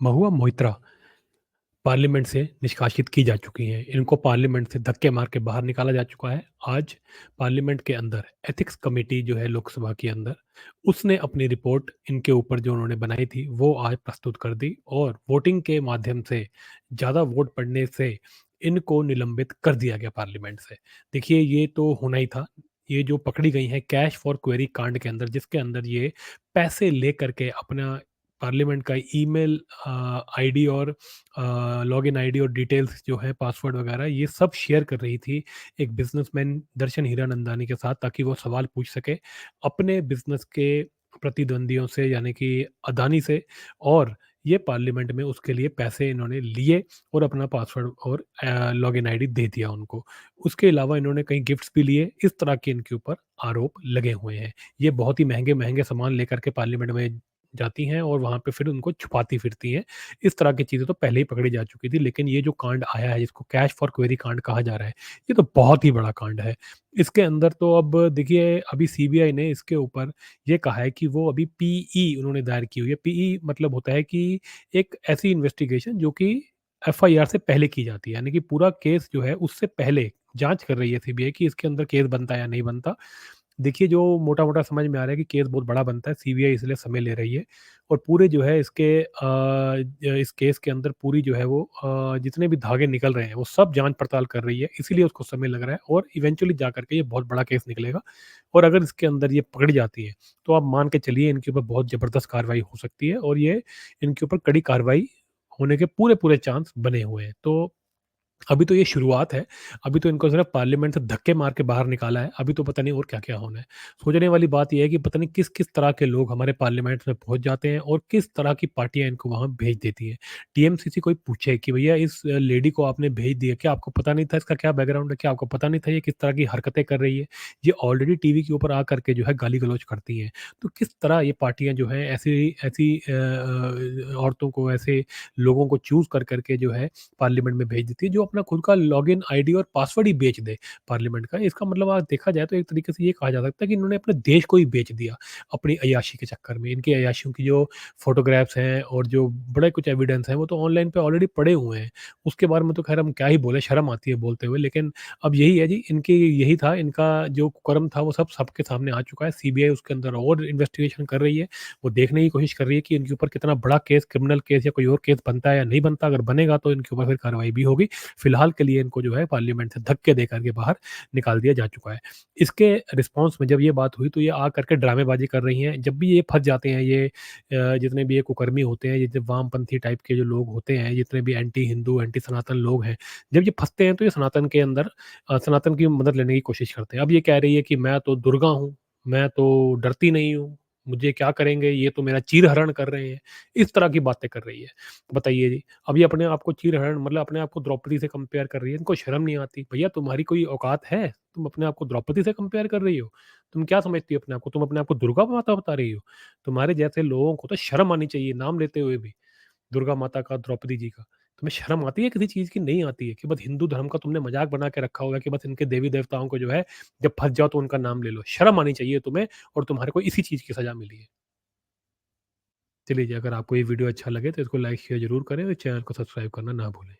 Mahua Moitra parliament से निष्कासित की जा चुकी हैं। इनको पार्लियामेंट से धक्के मार के बाहर निकाला जा चुका है। आज पार्लियामेंट के अंदर एथिक्स कमेटी जो है लोकसभा के अंदर, उसने अपनी रिपोर्ट इनके ऊपर जो उन्होंने बनाई थी, वो आज प्रस्तुत कर दी और वोटिंग के माध्यम से ज़्यादा वोट पड़ने से इनको निलंबित कर दिया गया पार्लियामेंट से। देखिए, ये तो होना ही था। ये जो पकड़ी गई हैं कैश फॉर क्वेरी कांड के अंदर, जिसके अंदर ये पैसे लेकर के अपना पार्लियामेंट का ईमेल आईडी और लॉगिन आईडी और डिटेल्स जो है पासवर्ड वगैरह ये सब शेयर कर रही थी एक बिजनेसमैन दर्शन हीरानंदानी के साथ, ताकि वो सवाल पूछ सके अपने बिजनेस के प्रतिद्वंदियों से, यानी कि अदानी से। और ये पार्लियामेंट में उसके लिए पैसे इन्होंने लिए और अपना पासवर्ड और लॉगिन आईडी दे दिया उनको। उसके अलावा इन्होंने कई गिफ्ट्स भी लिए। इस तरह के इनके ऊपर आरोप लगे हुए हैं। ये बहुत ही महंगे महंगे सामान लेकर के पार्लियामेंट में जाती हैं और वहाँ पे फिर उनको छुपाती फिरती हैं। इस तरह की चीज़ें तो पहले ही पकड़ी जा चुकी थी, लेकिन ये जो कांड आया है जिसको कैश फॉर क्वेरी कांड कहा जा रहा है, ये तो बहुत ही बड़ा कांड है। इसके अंदर तो अब देखिए, अभी सीबीआई ने इसके ऊपर ये कहा है कि वो अभी पीई उन्होंने दायर की हुई है। पीई मतलब होता है कि एक ऐसी इन्वेस्टिगेशन जो कि एफआईआर से पहले की जाती है, यानी कि पूरा केस जो है उससे पहले जाँच कर रही है सीबीआई कि इसके अंदर केस बनता है या नहीं बनता। देखिए, जो मोटा-मोटा समझ में आ रहा है कि केस बहुत बड़ा बनता है, सीबीआई इसलिए समय ले रही है और पूरे जो है इसके इस केस के अंदर पूरी जो है वो जितने भी धागे निकल रहे हैं, वो सब जाँच-पड़ताल कर रही है, इसीलिए उसको समय लग रहा है और इवेंचुअली जा कर के ये बहुत बड़ा केस निकलेगा। और अगर इसके अंदर ये पकड़ी जाती है, तो आप मान के चलिए इनके ऊपर बहुत ज़बरदस्त कार्रवाई हो सकती है और ये इनके ऊपर कड़ी कार्रवाई होने के पूरे-पूरे चांस बने हुए हैं। तो अभी तो ये शुरुआत है, अभी तो इनको सिर्फ़ पार्लियामेंट से धक्के मार के बाहर निकाला है, अभी तो पता नहीं और क्या-क्या होना है। सोचने वाली बात ये है कि पता नहीं किस-किस तरह के लोग हमारे पार्लियामेंट में पहुँच जाते हैं और किस तरह की पार्टियाँ इनको वहाँ भेज देती हैं। टीएमसीसी कोई पूछे कि भैया इस लेडी को आपने भेज दिया, क्या आपको पता नहीं था इसका क्या बैकग्राउंड है? क्या आपको पता नहीं था ये किस तरह की हरकतें कर रही है? ये ऑलरेडी टीवी के ऊपर आ कर के जो है गाली-गलौच करती हैं। तो किस तरह ये पार्टियाँ जो हैं ऐसी ऐसी औरतों को, ऐसे लोगों को चूज़ कर के जो है पार्लियामेंट में भेज देती है, जो अपना खुद का लॉगिन आईडी और पासवर्ड ही बेच दे पार्लियामेंट का। इसका मतलब आज देखा जाए तो एक तरीके से ये कहा जा सकता है कि इन्होंने अपने देश को ही बेच दिया, अपनी अय्याशी के चक्कर में। इनकी अय्याशियों की जो फ़ोटोग्राफ्स हैं और जो बड़े कुछ एविडेंस हैं, वो तो ऑनलाइन पे ऑलरेडी पड़े हुए हैं। उसके बारे में तो ख़ैर हम क्या ही बोलें, शर्म आती है बोलते हुए। लेकिन अब यही है जी, इनकी यही था, इनका जो कुकर्म था वो सब सबके सामने आ चुका है। सीबीआई उसके अंदर और इन्वेस्टिगेशन कर रही है। वो देखने की कोशिश कर रही है कि इनके ऊपर कितना बड़ा केस, क्रिमिनल केस या कोई और केस बनता है या नहीं बनता। अगर बनेगा तो इनके ऊपर फिर कार्रवाई भी होगी। फिलहाल के लिए इनको जो है पार्लियामेंट से धक्के दे करके बाहर निकाल दिया जा चुका है। इसके रिस्पॉन्स में जब ये बात हुई तो ये आ करके ड्रामेबाज़ी कर रही हैं। जब भी ये फँस जाते हैं, ये जितने भी ये कुकर्मी होते हैं, ये जो वामपंथी टाइप के जो लोग होते हैं, जितने भी एंटी हिंदू, एंटी सनातन लोग हैं, जब ये फँसते हैं तो ये सनातन के अंदर सनातन की मदद लेने की कोशिश करते हैं। अब ये कह रही है कि मैं तो दुर्गा हूँ, मैं तो डरती नहीं हूँ, मुझे क्या करेंगे, ये तो मेरा चीर-हरण कर रहे हैं। इस तरह की बातें कर रही है। बताइए जी। अब ये अपने आप को चीर-हरण मतलब अपने आप को द्रौपदी से कंपेयर कर रही है। इनको शर्म नहीं आती। भैया, तुम्हारी कोई औकात है? तुम अपने आप को द्रौपदी से कंपेयर कर रही हो? तुम क्या समझती हो अपने आप को? तुम अपने आप को दुर्गा माता बता रही हो? तुम्हारे जैसे लोगों को तो शर्म आनी चाहिए नाम लेते हुए भी, दुर्गा माता का, द्रौपदी जी का। तुम्हें शर्म आती है किसी चीज़ की? नहीं आती है कि बस हिंदू धर्म का तुमने मज़ाक बना के रखा हुआ है कि बस इनके देवी-देवताओं को जो है जब फँस जाओ तो उनका नाम ले लो। शर्म आनी चाहिए तुम्हें और तुम्हारे को इसी चीज़ की सज़ा मिली है। चलिए जी, अगर आपको ये वीडियो अच्छा लगे तो इसको लाइक शेयर ज़रूर करें और चैनल को सब्सक्राइब करना ना भूलें।